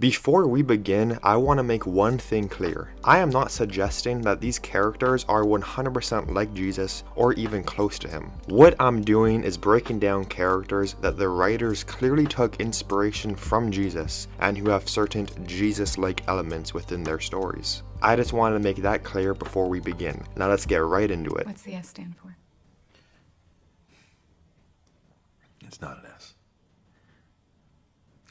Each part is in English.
Before we begin, I want to make one thing clear. I am not suggesting that these characters are 100% like Jesus or even close to him. What I'm doing is breaking down characters that the writers clearly took inspiration from Jesus and who have certain Jesus-like elements within their stories. I just wanted to make that clear before we begin. Now let's get right into it. What's the S stand for? It's not an S.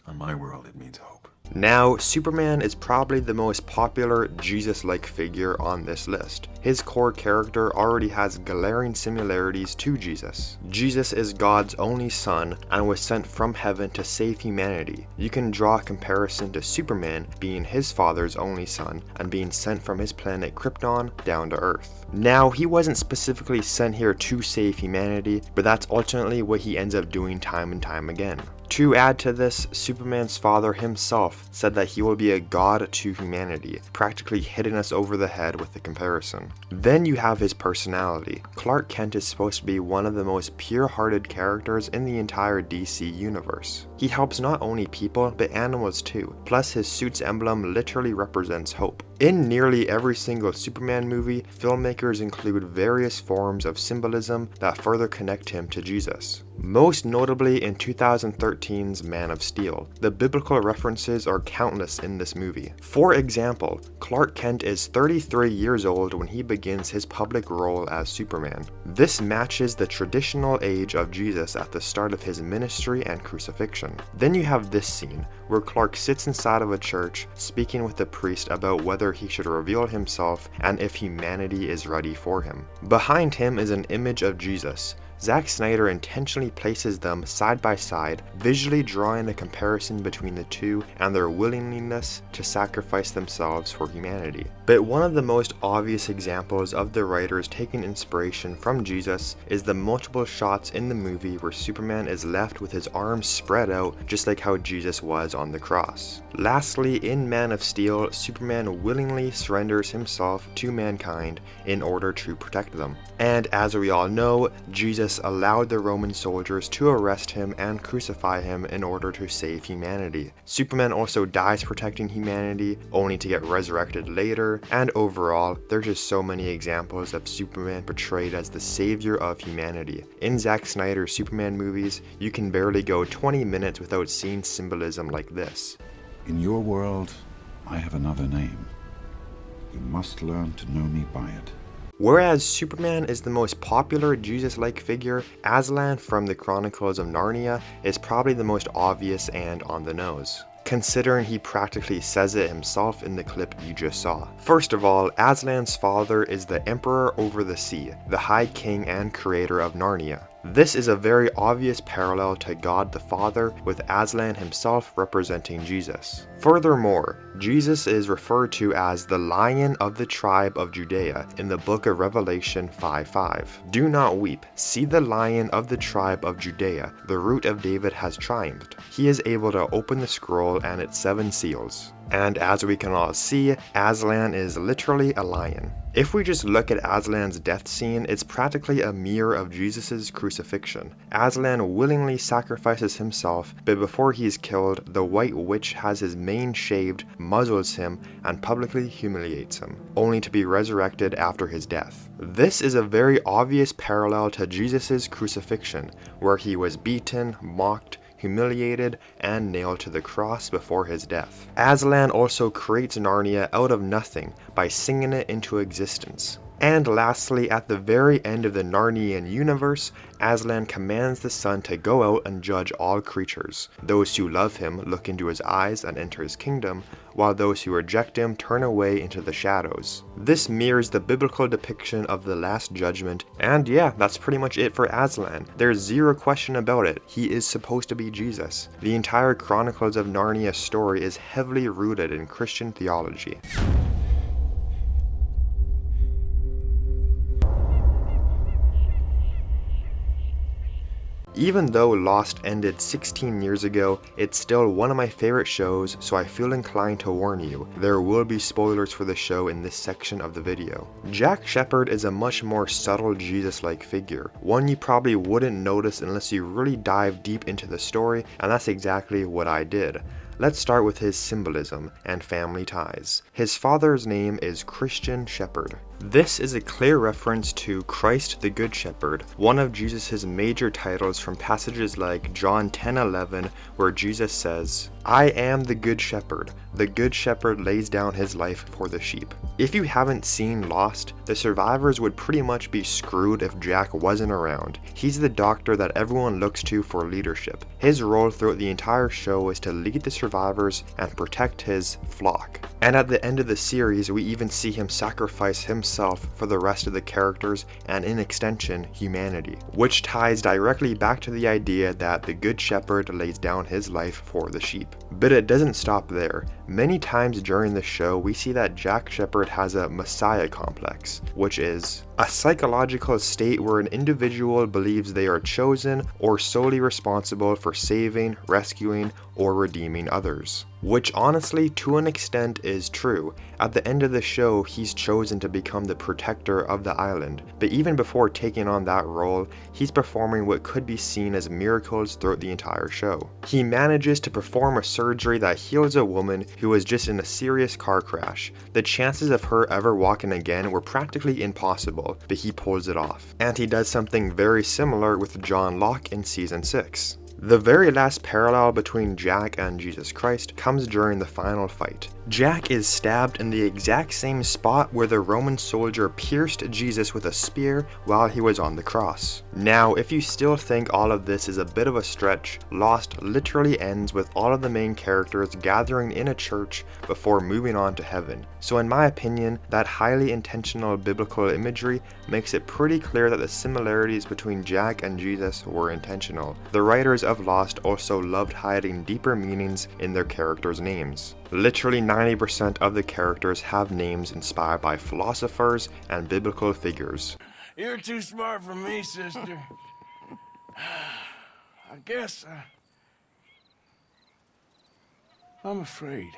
On my world, it means hope. Now, Superman is probably the most popular Jesus-like figure on this list. His core character already has glaring similarities to Jesus. Jesus is God's only son and was sent from heaven to save humanity. You can draw a comparison to Superman being his father's only son and being sent from his planet Krypton down to Earth. Now, he wasn't specifically sent here to save humanity, but that's ultimately what he ends up doing time and time again. To add to this, Superman's father himself said that he will be a god to humanity, practically hitting us over the head with the comparison. Then you have his personality. Clark Kent is supposed to be one of the most pure-hearted characters in the entire DC universe. He helps not only people, but animals too, plus his suit's emblem literally represents hope. In nearly every single Superman movie, filmmakers include various forms of symbolism that further connect him to Jesus. Most notably in 2013's Man of Steel. The biblical references are countless in this movie. For example, Clark Kent is 33 years old when he begins his public role as Superman. This matches the traditional age of Jesus at the start of his ministry and crucifixion. Then you have this scene, where Clark sits inside of a church speaking with the priest about whether he should reveal himself and if humanity is ready for him. Behind him is an image of Jesus. Zack Snyder intentionally places them side by side, visually drawing a comparison between the two and their willingness to sacrifice themselves for humanity. But one of the most obvious examples of the writers taking inspiration from Jesus is the multiple shots in the movie where Superman is left with his arms spread out just like how Jesus was on the cross. Lastly, in Man of Steel, Superman willingly surrenders himself to mankind in order to protect them. And as we all know, Jesus allowed the Roman soldiers to arrest him and crucify him in order to save humanity. Superman also dies protecting humanity, only to get resurrected later, and overall, there's just so many examples of Superman portrayed as the savior of humanity. In Zack Snyder's Superman movies, you can barely go 20 minutes without seeing symbolism like this. In your world, I have another name. You must learn to know me by it. Whereas Superman is the most popular Jesus-like figure, Aslan from the Chronicles of Narnia is probably the most obvious and on the nose, considering he practically says it himself in the clip you just saw. First of all, Aslan's father is the Emperor over the Sea, the High King and creator of Narnia. This is a very obvious parallel to God the Father, with Aslan himself representing Jesus. Furthermore, Jesus is referred to as the Lion of the tribe of Judea in the book of Revelation 5:5. Do not weep. See, the Lion of the tribe of Judea, the root of David, has triumphed. He is able to open the scroll and its 7 seals. And as we can all see, Aslan is literally a lion. If we just look at Aslan's death scene, it's practically a mirror of Jesus' crucifixion. Aslan willingly sacrifices himself, but before he is killed, the White Witch has his mane shaved, muzzles him, and publicly humiliates him, only to be resurrected after his death. This is a very obvious parallel to Jesus' crucifixion, where he was beaten, mocked, humiliated, and nailed to the cross before his death. Aslan also creates Narnia out of nothing by singing it into existence. And lastly, at the very end of the Narnian universe, Aslan commands the sun to go out and judge all creatures. Those who love him look into his eyes and enter his kingdom, while those who reject him turn away into the shadows. This mirrors the biblical depiction of the Last Judgment, and yeah, that's pretty much it for Aslan. There's zero question about it, he is supposed to be Jesus. The entire Chronicles of Narnia story is heavily rooted in Christian theology. Even though Lost ended 16 years ago, it's still one of my favorite shows, so I feel inclined to warn you, there will be spoilers for the show in this section of the video. Jack Shephard is a much more subtle Jesus-like figure, one you probably wouldn't notice unless you really dive deep into the story, and that's exactly what I did. Let's start with his symbolism and family ties. His father's name is Christian Shephard. This is a clear reference to Christ the Good Shepherd, one of Jesus' major titles from passages like John 10:11, where Jesus says, "I am the Good Shepherd. The Good Shepherd lays down his life for the sheep." If you haven't seen Lost, the survivors would pretty much be screwed if Jack wasn't around. He's the doctor that everyone looks to for leadership. His role throughout the entire show is to lead the survivors and protect his flock. And at the end of the series, we even see him sacrifice himself for the rest of the characters and, in extension, humanity, which ties directly back to the idea that the Good Shepherd lays down his life for the sheep. But it doesn't stop there. Many times during the show, we see that Jack Shephard has a messiah complex, which is a psychological state where an individual believes they are chosen or solely responsible for saving, rescuing, or redeeming others. Which honestly, to an extent, is true. At the end of the show, he's chosen to become the protector of the island, but even before taking on that role, he's performing what could be seen as miracles throughout the entire show. He manages to perform a surgery that heals a woman who was just in a serious car crash. The chances of her ever walking again were practically impossible, but he pulls it off. And he does something very similar with John Locke in season 6. The very last parallel between Jack and Jesus Christ comes during the final fight. Jack is stabbed in the exact same spot where the Roman soldier pierced Jesus with a spear while he was on the cross. Now, if you still think all of this is a bit of a stretch, Lost literally ends with all of the main characters gathering in a church before moving on to heaven. So in my opinion, that highly intentional biblical imagery makes it pretty clear that the similarities between Jack and Jesus were intentional. The writers of Lost also loved hiding deeper meanings in their characters' names. Literally 90% of the characters have names inspired by philosophers and biblical figures. You're too smart for me, sister. I guess I'm afraid.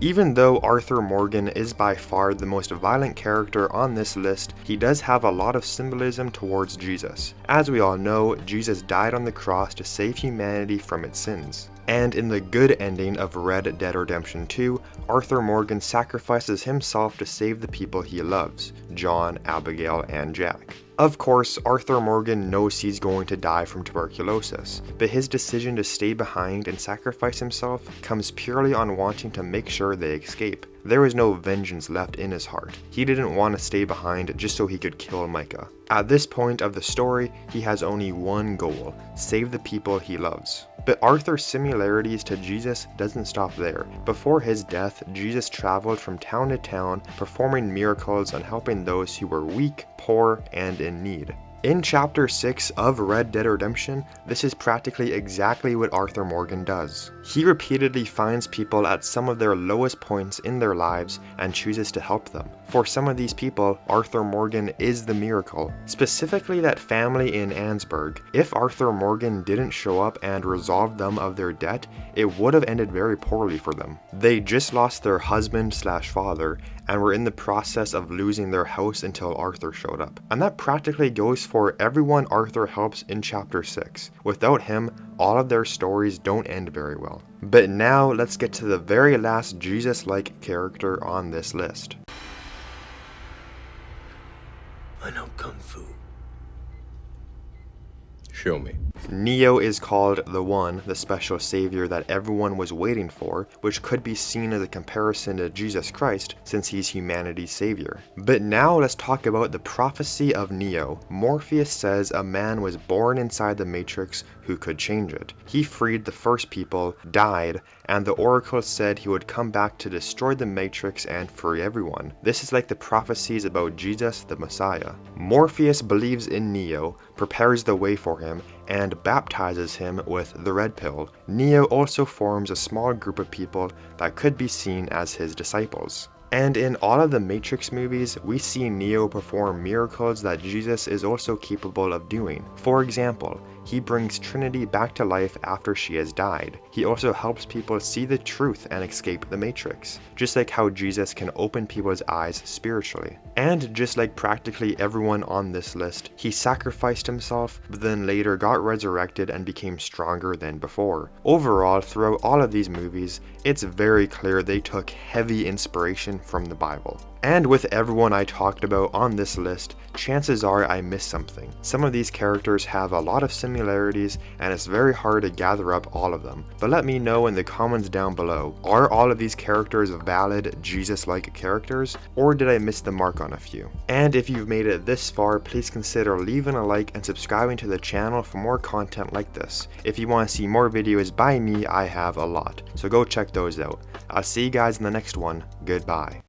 Even though Arthur Morgan is by far the most violent character on this list, he does have a lot of symbolism towards Jesus. As we all know, Jesus died on the cross to save humanity from its sins. And in the good ending of Red Dead Redemption 2, Arthur Morgan sacrifices himself to save the people he loves, John, Abigail, and Jack. Of course, Arthur Morgan knows he's going to die from tuberculosis, but his decision to stay behind and sacrifice himself comes purely on wanting to make sure they escape. There was no vengeance left in his heart. He didn't want to stay behind just so he could kill Micah. At this point of the story, he has only one goal: save the people he loves. But Arthur's similarities to Jesus doesn't stop there. Before his death, Jesus traveled from town to town, performing miracles and helping those who were weak, poor, and in need. In Chapter 6 of Red Dead Redemption, this is practically exactly what Arthur Morgan does. He repeatedly finds people at some of their lowest points in their lives and chooses to help them. For some of these people, Arthur Morgan is the miracle, specifically that family in Annesburg. If Arthur Morgan didn't show up and resolve them of their debt, it would have ended very poorly for them. They just lost their husband/father and were in the process of losing their house until Arthur showed up. And that practically goes for everyone Arthur helps in Chapter 6. Without him, all of their stories don't end very well. But now let's get to the very last Jesus-like character on this list. I know Kung Fu. Show me. Neo is called the One, the special savior that everyone was waiting for, which could be seen as a comparison to Jesus Christ since he's humanity's savior. But now let's talk about the prophecy of Neo. Morpheus says a man was born inside the Matrix who could change it. He freed the first people, died, and the Oracle said he would come back to destroy the Matrix and free everyone. This is like the prophecies about Jesus the Messiah. Morpheus believes in Neo, prepares the way for him, and baptizes him with the red pill. Neo also forms a small group of people that could be seen as his disciples. And in all of the Matrix movies, we see Neo perform miracles that Jesus is also capable of doing. For example, He brings Trinity back to life after she has died. He also helps people see the truth and escape the Matrix, just like how Jesus can open people's eyes spiritually. And just like practically everyone on this list, he sacrificed himself, but then later got resurrected and became stronger than before. Overall, throughout all of these movies, it's very clear they took heavy inspiration from the Bible. And with everyone I talked about on this list, chances are I missed something. Some of these characters have a lot of similarities and it's very hard to gather up all of them. But let me know in the comments down below, are all of these characters valid Jesus-like characters, or did I miss the mark on a few? And if you've made it this far, please consider leaving a like and subscribing to the channel for more content like this. If you want to see more videos by me, I have a lot, so go check those out. I'll see you guys in the next one. Goodbye.